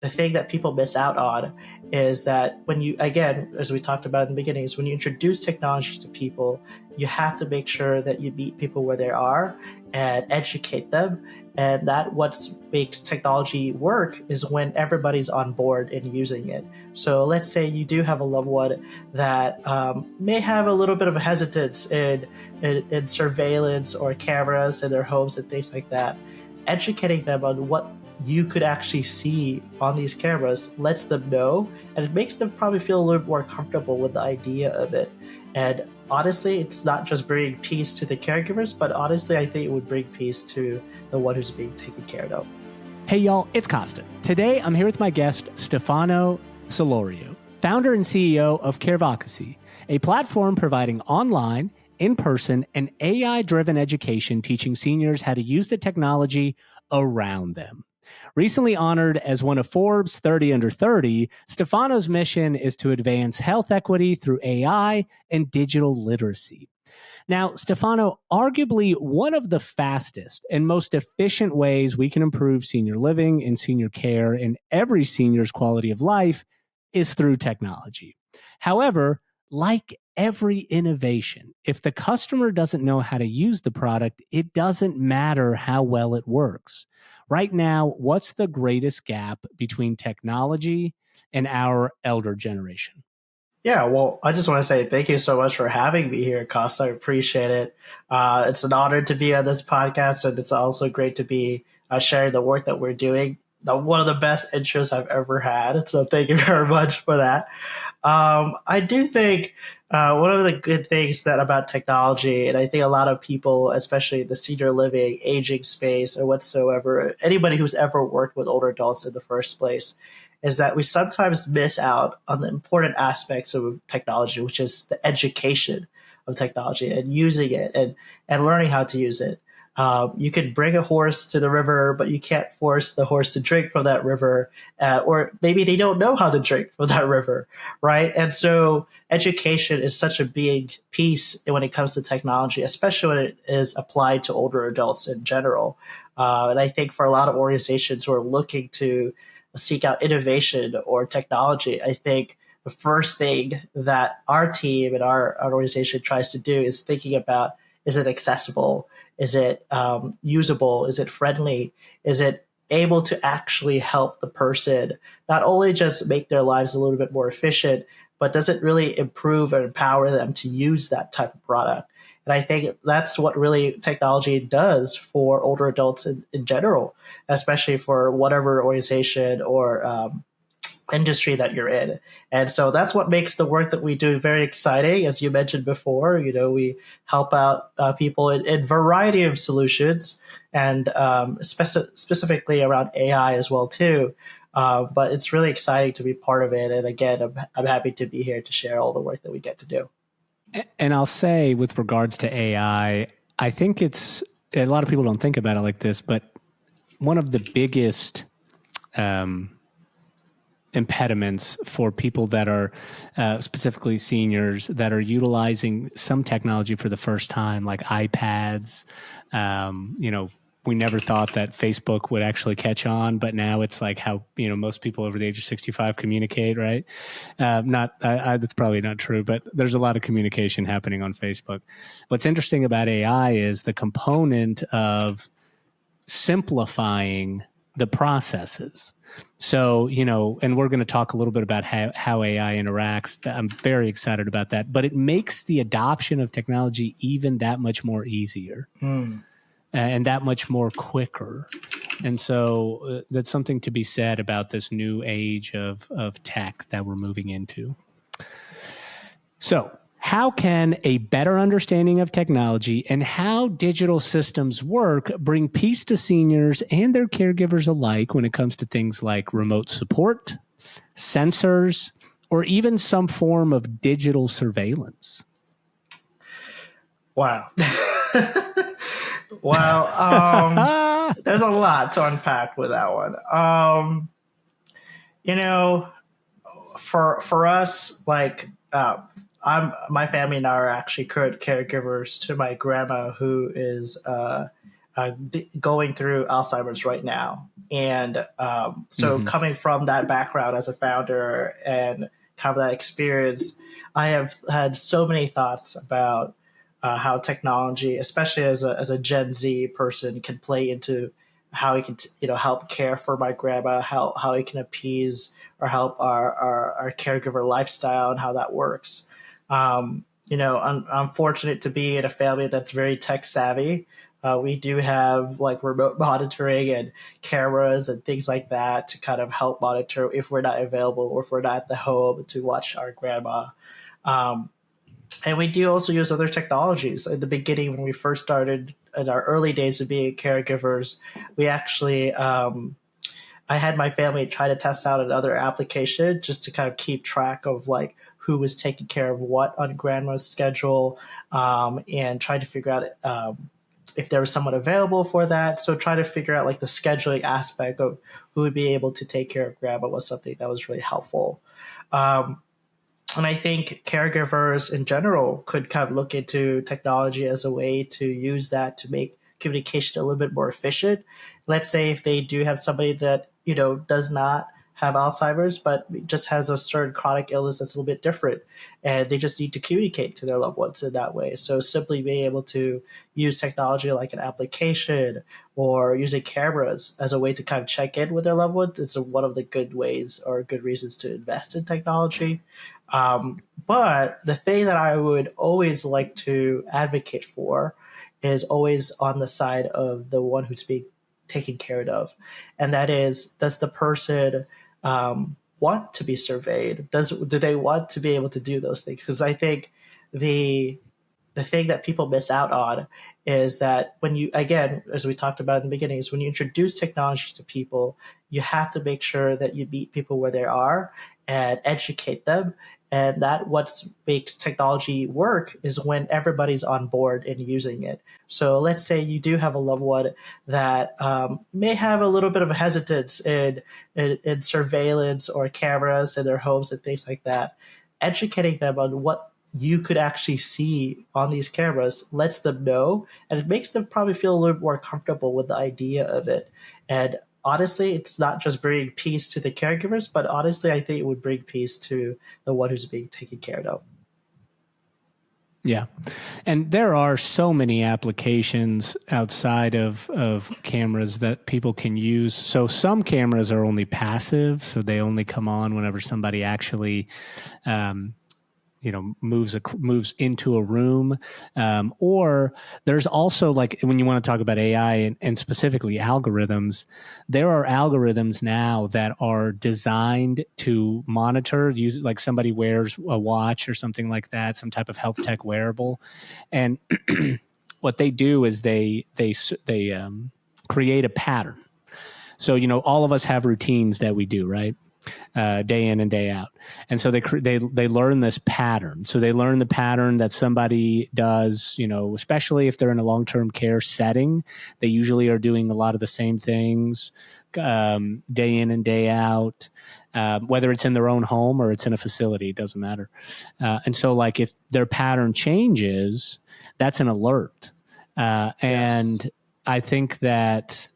the thing that people miss out on is that when you, again, as we talked about in the beginning, is when you introduce technology to people, you have to make sure that you meet people where they are and educate them. And that what makes technology work is when everybody's on board and using it. So let's say you do have a loved one that may have a little bit of a hesitance in surveillance or cameras in their homes and things like that. Educating them on what you could actually see on these cameras lets them know, and it makes them probably feel a little more comfortable with the idea of it. And honestly, it's not just bringing peace to the caregivers, but honestly, I think it would bring peace to the one who's being taken care of. Hey y'all, it's Kosta. Today, I'm here with my guest, Stefano Selorio, founder and CEO of Carevocacy, a platform providing online, in-person, and AI-driven education teaching seniors how to use the technology around them. Recently honored as one of Forbes 30 Under 30, Stefano's mission is to advance health equity through AI and digital literacy. Now, Stefano, arguably one of the fastest and most efficient ways we can improve senior living and senior care and every senior's quality of life is through technology. However, like every innovation, if the customer doesn't know how to use the product, it doesn't matter how well it works. Right now, what's the greatest gap between technology and our elder generation? Yeah, well, I just want to say thank you so much for having me here, Kosta. I appreciate it. It's an honor to be on this podcast, and it's also great to be sharing the work that we're doing. One of the best intros I've ever had, so thank you very much for that. I do think one of the good things that about technology, and I think a lot of people, especially the senior living, aging space, or whatsoever, anybody who's ever worked with older adults in the first place, is that we sometimes miss out on the important aspects of technology, which is the education of technology and using it and learning how to use it. You can bring a horse to the river, but you can't force the horse to drink from that river, or maybe they don't know how to drink from that river, right? And so education is such a big piece when it comes to technology, especially when it is applied to older adults in general. And I think for a lot of organizations who are looking to seek out innovation or technology, I think the first thing that our team and our organization tries to do is thinking about, is it accessible? Is it usable? Is it friendly? Is it able to actually help the person not only just make their lives a little bit more efficient, but does it really improve and empower them to use that type of product? And I think that's what really technology does for older adults in general, especially for whatever organization or industry that you're in. And so that's what makes the work that we do very exciting. As you mentioned before, we help out people in a variety of solutions, and specifically around AI as well too. But it's really exciting to be part of it. And again, I'm happy to be here to share all the work that we get to do. And I'll say, with regards to AI, I think it's, a lot of people don't think about it like this, but one of the biggest impediments for people that are specifically seniors that are utilizing some technology for the first time, like iPads. We never thought that Facebook would actually catch on, but now it's like how, most people over the age of 65 communicate, right? That's probably not true, but there's a lot of communication happening on Facebook. What's interesting about AI is the component of simplifying the processes. So, and we're going to talk a little bit about how AI interacts. I'm very excited about that, but it makes the adoption of technology even that much more easier. And that much more quicker. And so that's something to be said about this new age of tech that we're moving into. So how can a better understanding of technology and how digital systems work bring peace to seniors and their caregivers alike when it comes to things like remote support, sensors, or even some form of digital surveillance? Wow. Well, there's a lot to unpack with that one. For us, like my family and I are actually current caregivers to my grandma, who is going through Alzheimer's right now. And so Hmm. coming from that background as a founder and kind of that experience, I have had so many thoughts about how technology, especially as a Gen Z person, can play into how it can help care for my grandma, how it can appease or help our caregiver lifestyle and how that works. I'm fortunate to be in a family that's very tech savvy. We do have like remote monitoring and cameras and things like that to kind of help monitor if we're not available or if we're not at the home to watch our grandma. Um, and we do also use other technologies. At the beginning, when we first started in our early days of being caregivers, we actually I had my family try to test out another application just to kind of keep track of like who was taking care of what on grandma's schedule, and try to figure out if there was someone available for that. So try to figure out like the scheduling aspect of who would be able to take care of grandma was something that was really helpful. Um, and I think caregivers in general could kind of look into technology as a way to use that to make communication a little bit more efficient. Let's say if they do have somebody that, does not have Alzheimer's, but just has a certain chronic illness that's a little bit different, and they just need to communicate to their loved ones in that way. So simply being able to use technology like an application or using cameras as a way to kind of check in with their loved ones, it's one of the good ways or good reasons to invest in technology. But the thing that I would always like to advocate for is always on the side of the one who's being taken care of. And that is, does the person want to be surveyed? Do they want to be able to do those things? Because I think the the thing that people miss out on is that when you, again, as we talked about in the beginning, is when you introduce technology to people, you have to make sure that you meet people where they are and educate them. And that what makes technology work is when everybody's on board and using it. So let's say you do have a loved one that may have a little bit of a hesitance in surveillance or cameras in their homes and things like that. Educating them on what you could actually see on these cameras lets them know, and it makes them probably feel a little more comfortable with the idea of it. And honestly, it's not just bringing peace to the caregivers, but honestly, I think it would bring peace to the one who's being taken care of. Yeah. And there are so many applications outside of cameras that people can use. So some cameras are only passive, so they only come on whenever somebody actually moves into a room, or there's also, like, when you want to talk about AI and specifically algorithms, there are algorithms now that are designed to monitor, use, like somebody wears a watch or something like that, some type of health tech wearable, and what they do is they create a pattern. So all of us have routines that we do, right? Day in and day out, and so they learn this pattern. So they learn the pattern that somebody does, especially if they're in a long-term care setting. They usually are doing a lot of the same things day in and day out, whether it's in their own home or it's in a facility, it doesn't matter. And so, like, if their pattern changes, that's an alert, and Yes. I think that.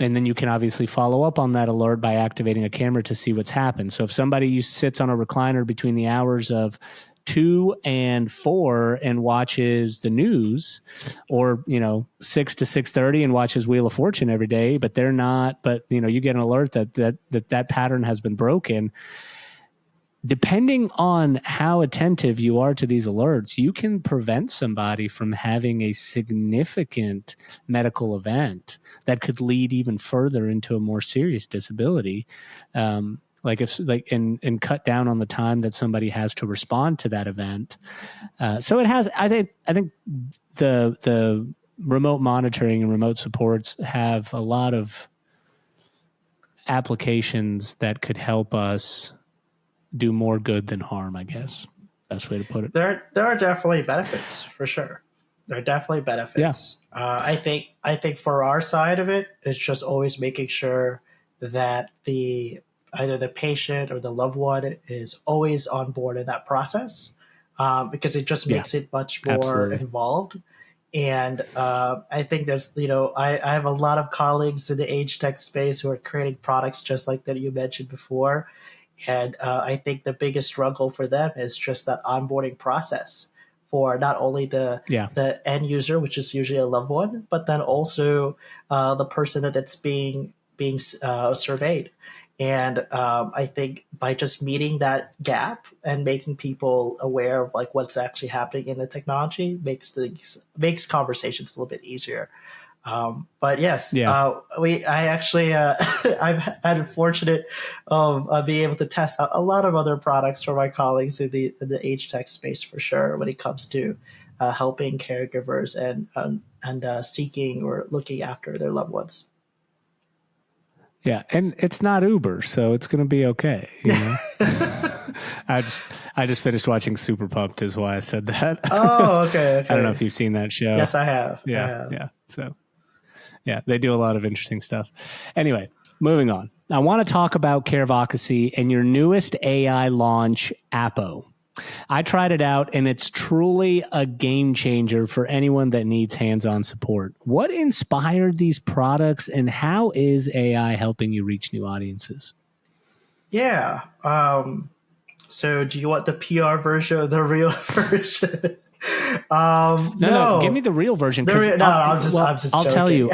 And then you can obviously follow up on that alert by activating a camera to see what's happened. So if somebody sits on a recliner between the hours of 2 and 4 and watches the news, or 6 to 6:30 and watches Wheel of Fortune every day, but they're not, but you get an alert that pattern has been broken. Depending on how attentive you are to these alerts, you can prevent somebody from having a significant medical event that could lead even further into a more serious disability. And cut down on the time that somebody has to respond to that event. So it has, I think the remote monitoring and remote supports have a lot of applications that could help us do more good than harm, I guess. Best way to put it. There are definitely benefits for sure. There are definitely Yeah. benefits. I think for our side of it, it's just always making sure that either the patient or the loved one is always on board in that process, because it just Yeah, makes it much more absolutely. involved. And I think there's, I have a lot of colleagues in the age tech space who are creating products just like that you mentioned before. And I think the biggest struggle for them is just that onboarding process for not only Yeah. the end user, which is usually a loved one, but then also the person that's being surveyed. And I think by just meeting that gap and making people aware of like what's actually happening in the technology makes conversations a little bit easier. But yes, Yeah. I actually, I've had the fortunate of being able to test out a lot of other products for my colleagues in the age tech space for sure when it comes to helping caregivers and seeking or looking after their loved ones. Yeah. And it's not Uber, so it's going to be okay. You know? I just finished watching Super Pumped is why I said that. Oh, okay. I don't know if you've seen that show. Yes, I have. Yeah. Yeah. So yeah, they do a lot of interesting stuff. Anyway, moving on. I want to talk about Carevocacy and your newest AI launch, Appo. I tried it out, and it's truly a game changer for anyone that needs hands-on support. What inspired these products, and how is AI helping you reach new audiences? Yeah. So do you want the PR version or the real version? No, give me the real version. I'm just I'll joking. tell you.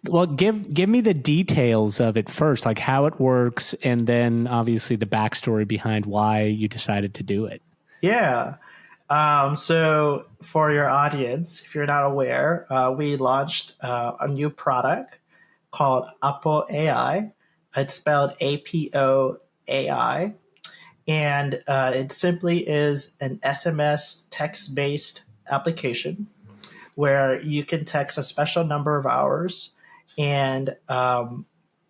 Well, give me the details of it first, like how it works, and then obviously the backstory behind why you decided to do it. Yeah. So for your audience, if you're not aware, we launched a new product called Apo AI. It's spelled APO AI. And it simply is an SMS text-based application where you can text a special number of hours and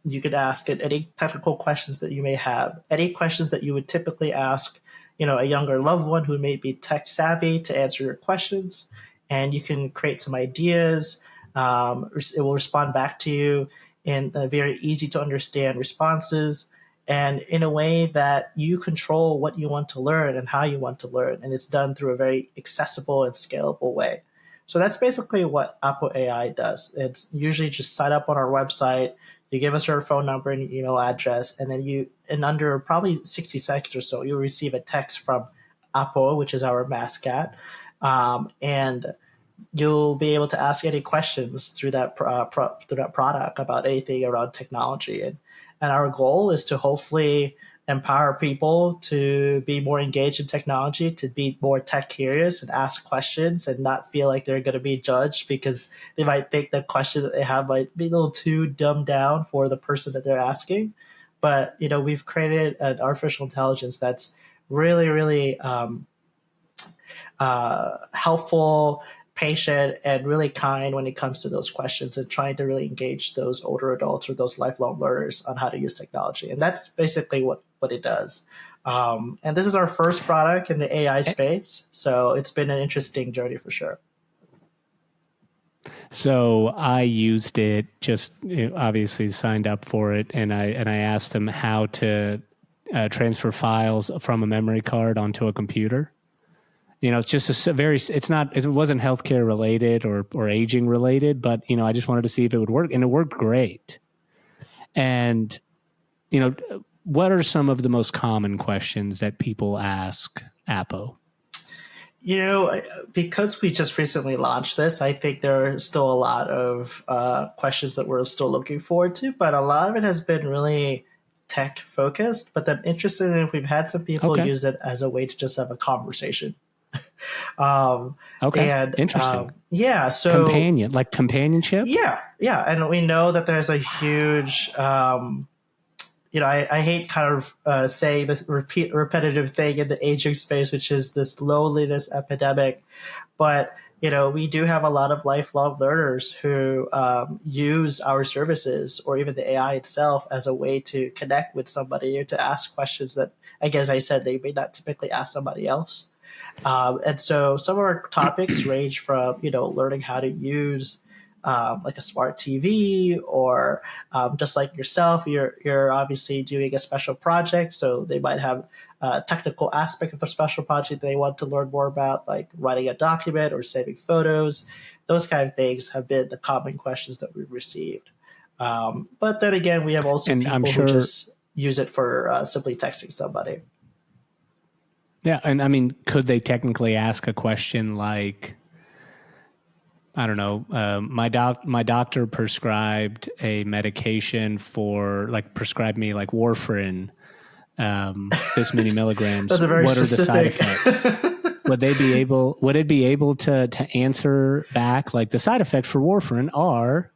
you could ask it any technical questions that you may have, any questions that you would typically ask, a younger loved one who may be tech savvy to answer your questions. And you can create some ideas. It will respond back to you in very easy to understand responses and in a way that you control what you want to learn and how you want to learn. And it's done through a very accessible and scalable way. So that's basically what Apple AI does. It's usually just sign up on our website. You give us your phone number and email address, and then in under probably 60 seconds or so, you'll receive a text from Apple, which is our mascot, and you'll be able to ask any questions through that product about anything around technology. And our goal is to hopefully empower people to be more engaged in technology, to be more tech curious and ask questions and not feel like they're going to be judged because they might think the question that they have might be a little too dumbed down for the person that they're asking. But, we've created an artificial intelligence that's really, really helpful, patient, and really kind when it comes to those questions and trying to really engage those older adults or those lifelong learners on how to use technology. And that's basically what it does. And this is our first product in the AI space. So it's been an interesting journey for sure. So I used it, just obviously signed up for it, and I asked them how to transfer files from a memory card onto a computer. It's just it wasn't healthcare related or aging related, but, I just wanted to see if it would work, and it worked great. And, what are some of the most common questions that people ask Appo? Because we just recently launched this, I think there are still a lot of questions that we're still looking forward to, but a lot of it has been really tech focused. But then interestingly, we've had some people use it as a way to just have a conversation. Okay. And interesting. So companionship. Yeah. And we know that there's a huge, I hate kind of saying the repetitive thing in the aging space, which is this loneliness epidemic. But, we do have a lot of lifelong learners who use our services or even the AI itself as a way to connect with somebody or to ask questions that, as I said, they may not typically ask somebody else. And so some of our topics range from, learning how to use like a smart TV, or just like yourself, you're obviously doing a special project, so they might have a technical aspect of the special project they want to learn more about, like writing a document or saving photos. Those kind of things have been the common questions that we've received. But then again, we have also And I'm people who sure, just use it for simply texting somebody. yeah. And I mean, could they technically ask a question like, I don't know, my doctor prescribed a medication for, like, prescribed me like warfarin, this many milligrams. That's a very What are the side specific. effects? Would it be able to answer back like the side effects for warfarin are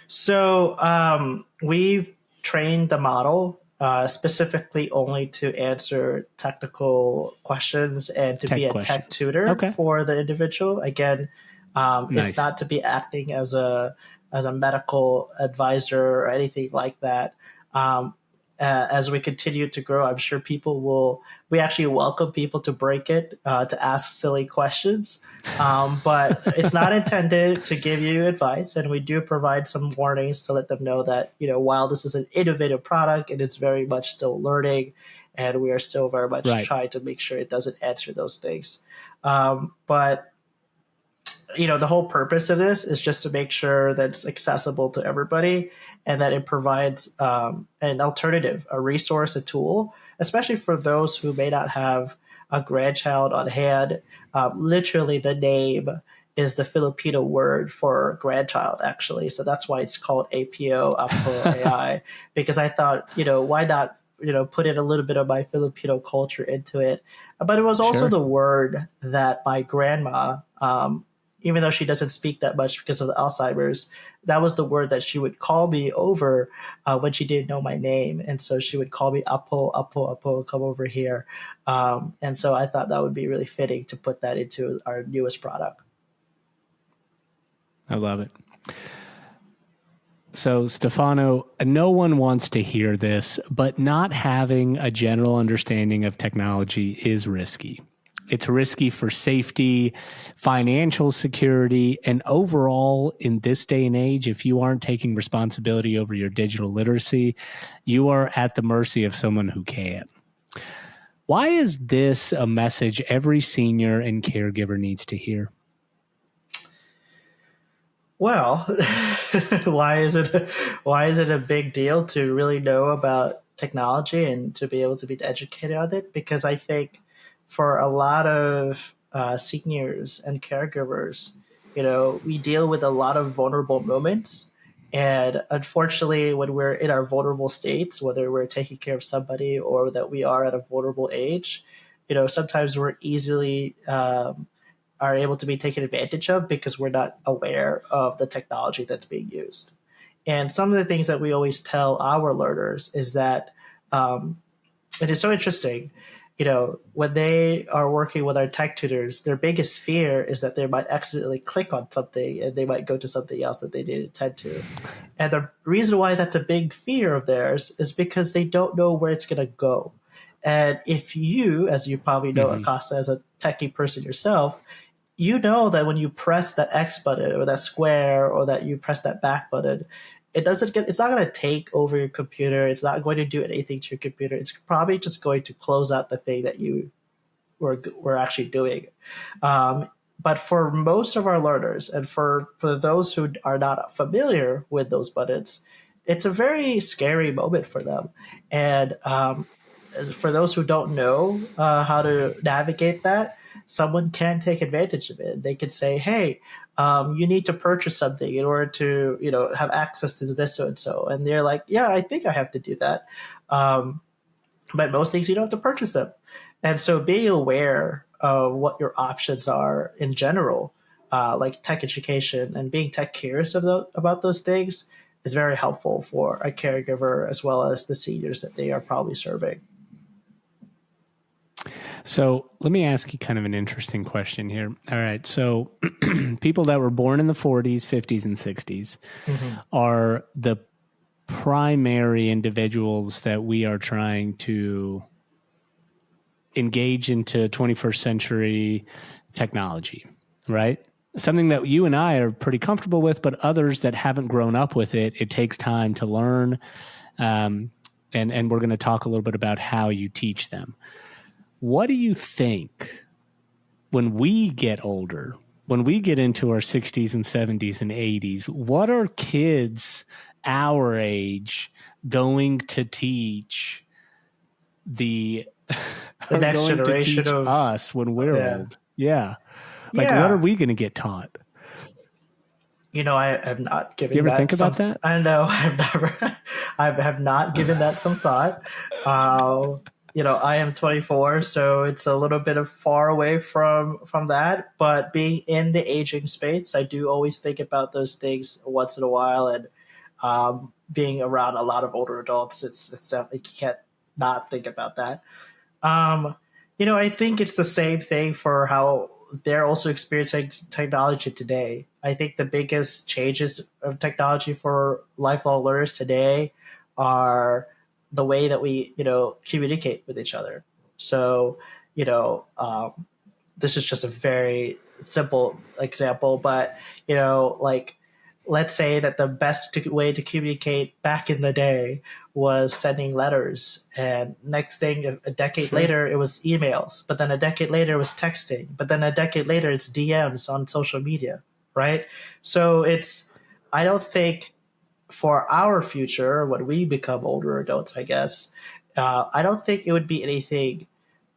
So we've trained the model specifically only to answer technical questions and to be tech a tech questions? tutor Okay, for the individual. Again, it's nice. not to be acting as a medical advisor or anything like that. Um, as we continue to grow, I'm sure people will. We actually welcome people to break it, to ask silly questions, but it's not intended to give you advice. And we do provide some warnings to let them know that, while this is an innovative product and it's very much still learning, and we are still very much Right. trying to make sure it doesn't answer those things. But the whole purpose of this is just to make sure that it's accessible to everybody, and that it provides an alternative, a resource, a tool, especially for those who may not have a grandchild on hand. Literally, the name is the Filipino word for grandchild, actually. So that's why it's called APO, Apo AI, because I thought, why not, put in a little bit of my Filipino culture into it. But it was also Sure. the word that my grandma, even though she doesn't speak that much because of the Alzheimer's, that was the word that she would call me over when she didn't know my name. And so she would call me Apo, Apo, Apo, come over here. And so I thought that would be really fitting to put that into our newest product. I love it. So, Stefano, no one wants to hear this, but not having a general understanding of technology is risky. It's risky for safety, financial security, and overall, in this day and age, if you aren't taking responsibility over your digital literacy, you are at the mercy of someone who can. Why is this a message every senior and caregiver needs to hear? Well, why is it a big deal to really know about technology and to be able to be educated on it? Because I think for a lot of seniors and caregivers, we deal with a lot of vulnerable moments. And unfortunately, when we're in our vulnerable states, whether we're taking care of somebody or that we are at a vulnerable age, sometimes we're easily are able to be taken advantage of because we're not aware of the technology that's being used. And some of the things that we always tell our learners is that it is so interesting. When they are working with our tech tutors, their biggest fear is that they might accidentally click on something and they might go to something else that they didn't intend to. And the reason why that's a big fear of theirs is because they don't know where it's going to go. And if you, as you probably know, Mm-hmm. Acosta, as a techie person yourself, you know that when you press that X button or that square or that you press that back button, it's not going to take over your computer. It's not going to do anything to your computer. It's probably just going to close out the thing that you were actually doing. But for most of our learners and for those who are not familiar with those buttons, it's a very scary moment for them. And for those who don't know how to navigate that, someone can take advantage of it. They could say, "Hey, you need to purchase something in order to, have access to this so and so," and they're like, "Yeah, I think I have to do that." But most things you don't have to purchase them, and so being aware of what your options are in general, like tech education and being tech curious about those things, is very helpful for a caregiver as well as the seniors that they are probably serving. So let me ask you kind of an interesting question here. All right. So people that were born in the 40s, 50s, and 60s Mm-hmm. are the primary individuals that we are trying to engage into 21st century technology, right? something that you and I are pretty comfortable with, but others that haven't grown up with it, it takes time to learn. And we're going to talk a little bit about how you teach them. What do you think when we get older, when we get into our 60s and 70s and 80s, what are kids our age going to teach the next going to generation teach of us when we're old? Yeah. Like, yeah. what are we going to get taught? I have not given. Do you ever that think some, about that? I know I've never, I have not given that some thought. I am 24, so it's a little bit of far away from that. But being in the aging space, I do always think about those things once in a while, and being around a lot of older adults, it's definitely, you can't not think about that. Um, I think it's the same thing for how they're also experiencing technology today. I think the biggest changes of technology for lifelong learners today are the way that we, communicate with each other. So, this is just a very simple example, but, like, let's say that the best way to communicate back in the day was sending letters, and next thing, a decade later, it was emails, but then a decade later it was texting, but then a decade later it's DMs on social media, right? So I don't think for our future, when we become older adults, I guess, I don't think it would be anything.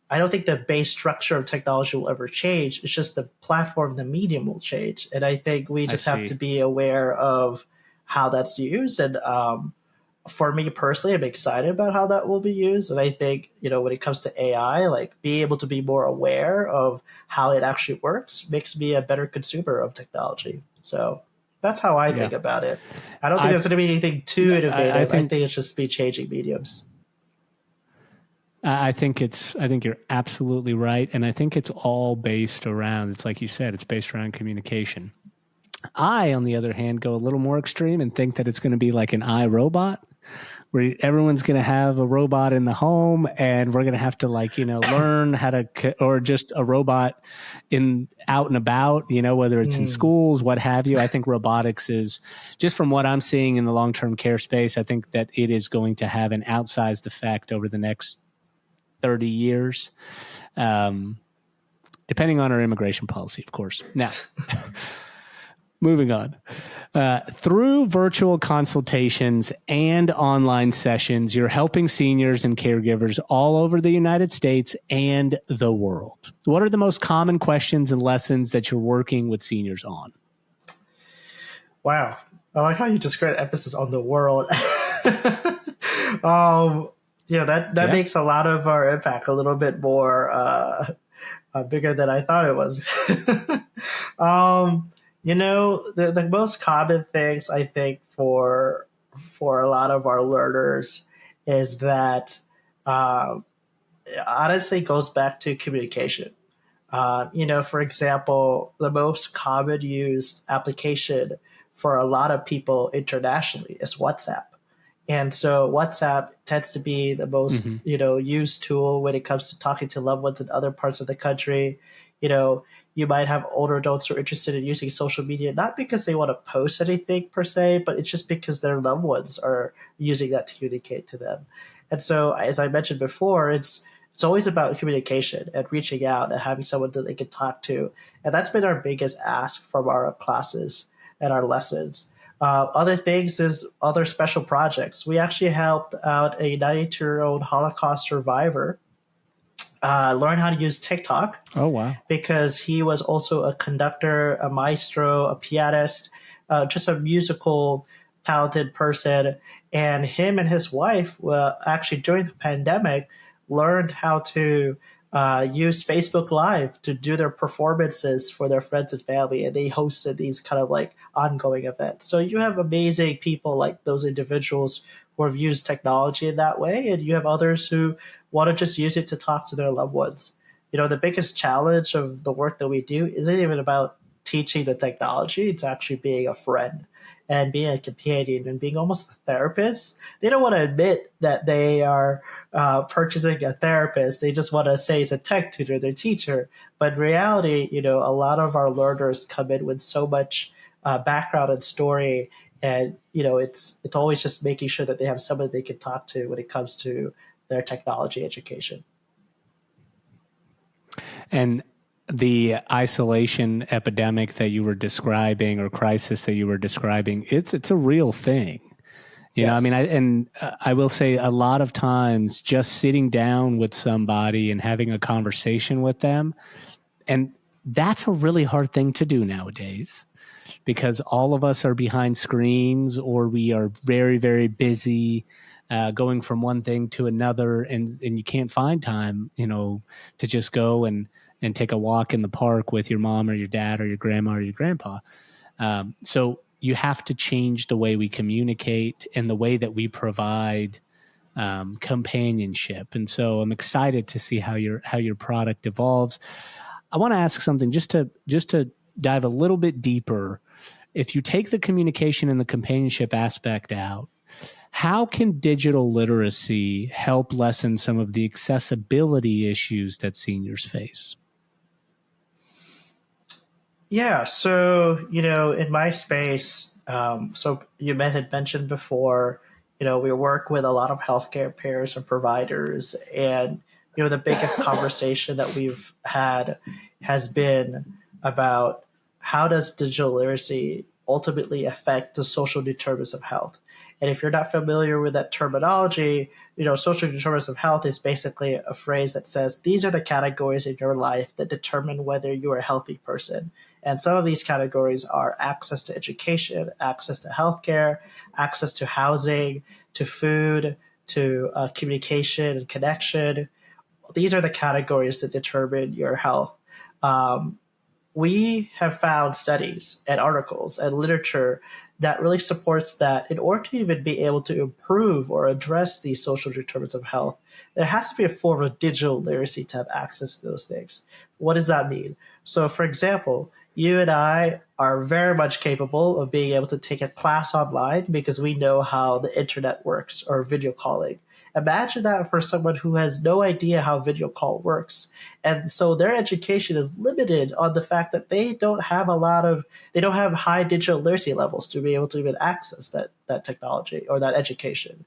I don't think the base structure of technology will ever change. It's just the platform, the medium will change. And I think we just have to be aware of how that's used. And for me personally, I'm excited about how that will be used. And I think, when it comes to AI, like, being able to be more aware of how it actually works makes me a better consumer of technology. So that's how I think about it. I don't think there's going to be anything too innovative. I think it's just be changing mediums. I think you're absolutely right. And I think it's all based around, it's like you said, it's based around communication. I, on the other hand, go a little more extreme and think that it's going to be like an iRobot, where everyone's going to have a robot in the home, and we're going to have to, like, learn how to, or just a robot out and about, whether it's in schools, what have you. I think robotics is, just from what I'm seeing in the long-term care space, I think that it is going to have an outsized effect over the next 30 years, depending on our immigration policy, of course. Now, moving on. Through virtual consultations and online sessions, you're helping seniors and caregivers all over the United States and the world. What are the most common questions and lessons that you're working with seniors on? Wow. I like how you just create emphasis on the world. That makes a lot of our impact a little bit more bigger than I thought it was. The most common things, I think, for a lot of our learners is that honestly goes back to communication. For example, the most common used application for a lot of people internationally is WhatsApp. And so WhatsApp tends to be the most, used tool when it comes to talking to loved ones in other parts of the country. You might have older adults who are interested in using social media, not because they want to post anything per se, but it's just because their loved ones are using that to communicate to them. And so, as I mentioned before, it's always about communication and reaching out and having someone that they can talk to. And that's been our biggest ask from our classes and our lessons. Other things is other special projects. We actually helped out a 92-year-old Holocaust survivor learn how to use TikTok. Oh, wow. Because he was also a conductor, a maestro, a pianist, just a musical talented person. And him and his wife, actually during the pandemic, learned how to use Facebook Live to do their performances for their friends and family. And they hosted these kind of like ongoing events. So you have amazing people like those individuals who have used technology in that way. And you have others who want to just use it to talk to their loved ones. The biggest challenge of the work that we do isn't even about teaching the technology. It's actually being a friend and being a companion and being almost a therapist. They don't want to admit that they are purchasing a therapist. They just want to say it's a tech tutor, their teacher. But in reality, a lot of our learners come in with so much background and story, and it's always just making sure that they have someone they can talk to when it comes to their technology education. And the isolation epidemic that you were describing, or crisis that you were describing, it's a real thing. I will say a lot of times just sitting down with somebody and having a conversation with them, and that's a really hard thing to do nowadays, because all of us are behind screens, or we are very, very busy going from one thing to another, and you can't find time, to just go and take a walk in the park with your mom or your dad or your grandma or your grandpa. So you have to change the way we communicate and the way that we provide companionship. And so I'm excited to see how your product evolves. I want to ask something just to dive a little bit deeper. If you take the communication and the companionship aspect out, how can digital literacy help lessen some of the accessibility issues that seniors face? Yeah, so in my space, so you had mentioned before, we work with a lot of healthcare payers and providers, and the biggest conversation that we've had has been about how does digital literacy ultimately affect the social determinants of health. And if you're not familiar with that terminology, social determinants of health is basically a phrase that says these are the categories in your life that determine whether you're a healthy person. And some of these categories are access to education, access to healthcare, access to housing, to food, to communication and connection. These are the categories that determine your health. We have found studies and articles and literature that really supports that in order to even be able to improve or address these social determinants of health, there has to be a form of digital literacy to have access to those things. What does that mean? So, for example, you and I are very much capable of being able to take a class online because we know how the internet works, or video calling. Imagine that for someone who has no idea how video call works. And so their education is limited on the fact that they don't have high digital literacy levels to be able to even access that technology or that education.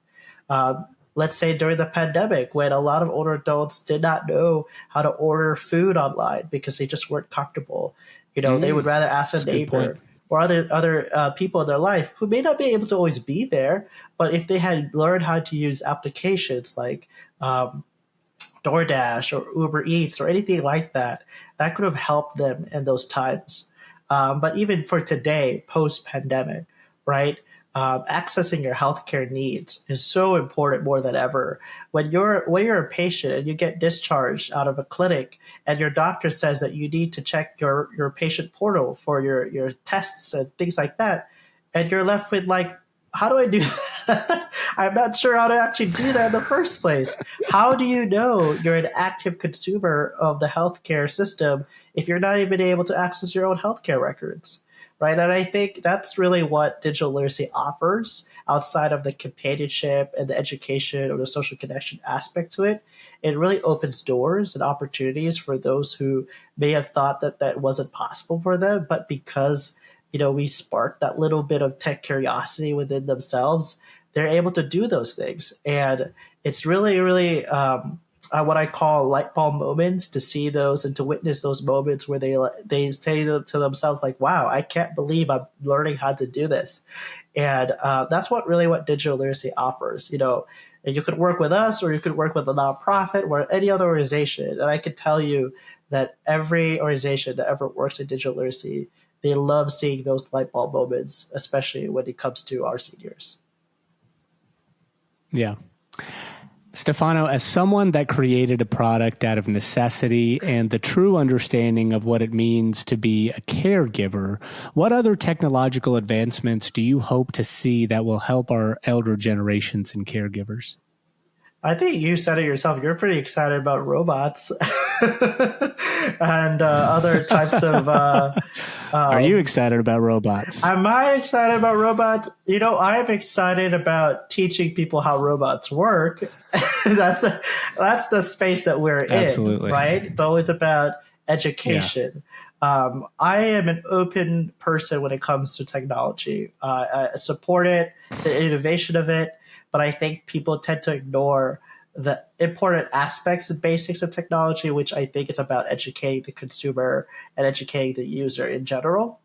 Let's say during the pandemic, when a lot of older adults did not know how to order food online because they just weren't comfortable. They would rather ask a neighbor or other people in their life who may not be able to always be there, but if they had learned how to use applications like DoorDash or Uber Eats or anything like that, that could have helped them in those times. But even for today, post-pandemic, right? Accessing your healthcare needs is so important more than ever. When you're a patient and you get discharged out of a clinic and your doctor says that you need to check your patient portal for your tests and things like that, and you're left with like, how do I do that? I'm not sure how to actually do that in the first place. How do you know you're an active consumer of the healthcare system if you're not even able to access your own healthcare records? Right. And I think that's really what digital literacy offers outside of the companionship and the education or the social connection aspect to it. It really opens doors and opportunities for those who may have thought that that wasn't possible for them. But because, we sparked that little bit of tech curiosity within themselves, they're able to do those things. And it's really, really what I call light bulb moments, to see those and to witness those moments where they say to themselves like, wow, I can't believe I'm learning how to do this. And that's what digital literacy offers. And you could work with us, or you could work with a nonprofit or any other organization. And I could tell you that every organization that ever works in digital literacy, they love seeing those light bulb moments, especially when it comes to our seniors. Yeah. Stefano, as someone that created a product out of necessity and the true understanding of what it means to be a caregiver, what other technological advancements do you hope to see that will help our elder generations and caregivers? I think you said it yourself. You're pretty excited about robots and other types of. Are you Um, excited about robots? am I excited about robots? I'm excited about teaching people how robots work. that's the space that we're in, Absolutely. right? Though it's about Yeah. education. I am an open person when it comes to technology. I support it, the innovation of it, but I think people tend to ignore the important aspects and basics of technology, which I think it's about educating the consumer and educating the user in general.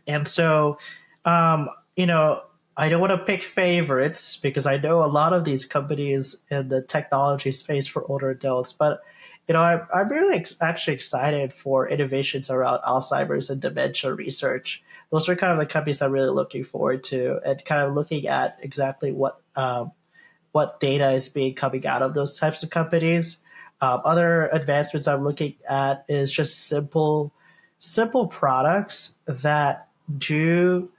And so, um, you know, I don't want to pick favorites because I know a lot of these companies in the technology space for older adults, but I'm really actually excited for innovations around Alzheimer's and dementia research. Those are kind of the companies I'm really looking forward to, and kind of looking at exactly what data is being coming out of those types of companies. Other advancements I'm looking at is just simple products do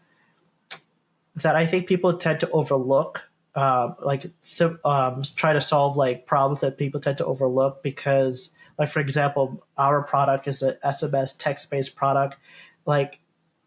that I think people tend to overlook. Try to solve like problems that people tend to overlook because, like for example, our product is an SMS text-based product. Like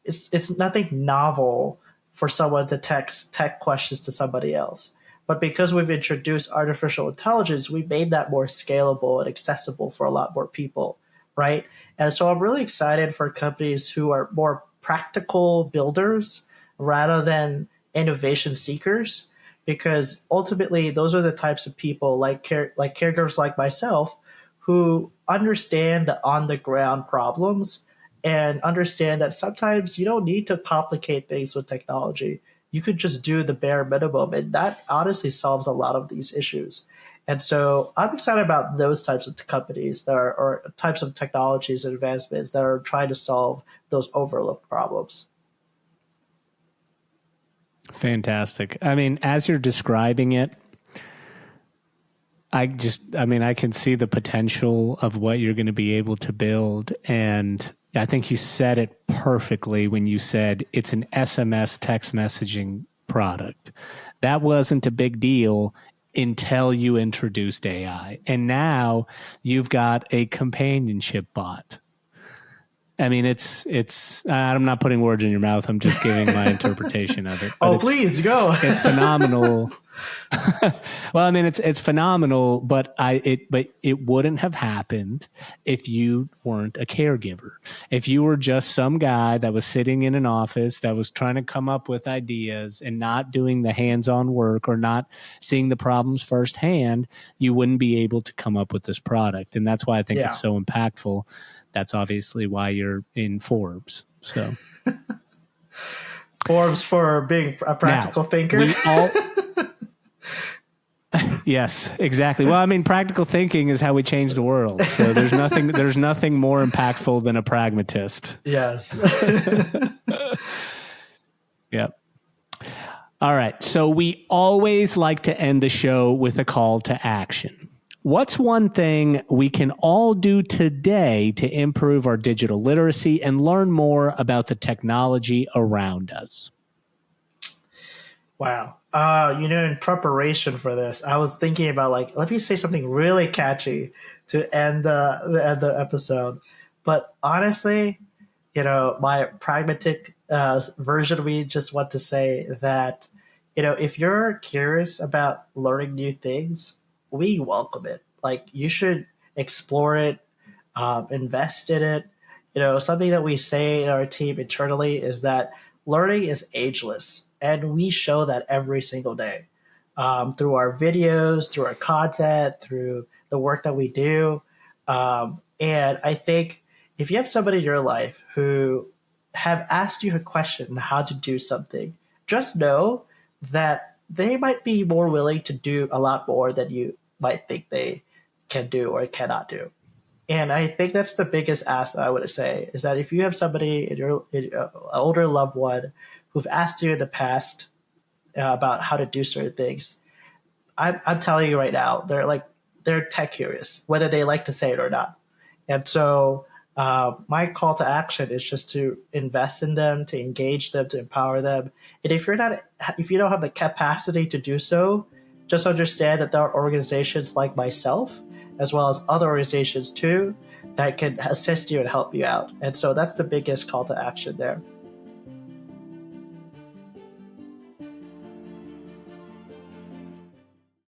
it's nothing novel for someone to text tech questions to somebody else. But because we've introduced artificial intelligence, we made that more scalable and accessible for a lot more people, right? And so I'm really excited for companies who are more practical builders rather than innovation seekers, because ultimately those are the types of people like caregivers like myself who understand the on the ground problems and understand that sometimes you don't need to complicate things with technology. You could just do the bare minimum, and that honestly solves a lot of these issues. And so I'm excited about those types of companies or types of technologies and advancements that are trying to solve those overlooked problems. Fantastic. I mean, as you're describing it, I can see the potential of what you're going to be able to build. And I think you said it perfectly when you said it's an SMS text messaging product. That wasn't a big deal until you introduced AI. And now you've got a companionship bot. I mean, I'm not putting words in your mouth. I'm just giving my interpretation of it. But Please go. It's phenomenal. Well, I mean, it's phenomenal, but it wouldn't have happened if you weren't a caregiver. If you were just some guy that was sitting in an office that was trying to come up with ideas and not doing the hands-on work or not seeing the problems firsthand, you wouldn't be able to come up with this product. And that's why I think Yeah. it's so impactful. That's obviously why you're in Forbes. So Forbes for being a practical thinker. Yes, exactly. Well, I mean, practical thinking is how we change the world. So there's nothing more impactful than a pragmatist. Yes. Yep. All right. So we always like to end the show with a call to action. What's one thing we can all do today to improve our digital literacy and learn more about the technology around us? Wow. In preparation for this, I was thinking about let me say something really catchy to end the episode. But honestly, my pragmatic version of me just want to say that, if you're curious about learning new things, we welcome it. Like you should explore it, invest in it. Something that we say in our team internally is that learning is ageless, and we show that every single day through our videos, through our content, through the work that we do. And I think if you have somebody in your life who have asked you a question on how to do something, just know that they might be more willing to do a lot more than you might think they can do or cannot do. And I think that's the biggest ask that I would say is that if you have somebody in your older loved one who've asked you in the past about how to do certain things, I'm telling you right now, they're tech curious, whether they like to say it or not. And so my call to action is just to invest in them, to engage them, to empower them. And if you don't have the capacity to do so, just understand that there are organizations like myself, as well as other organizations too, that can assist you and help you out. And so that's the biggest call to action there.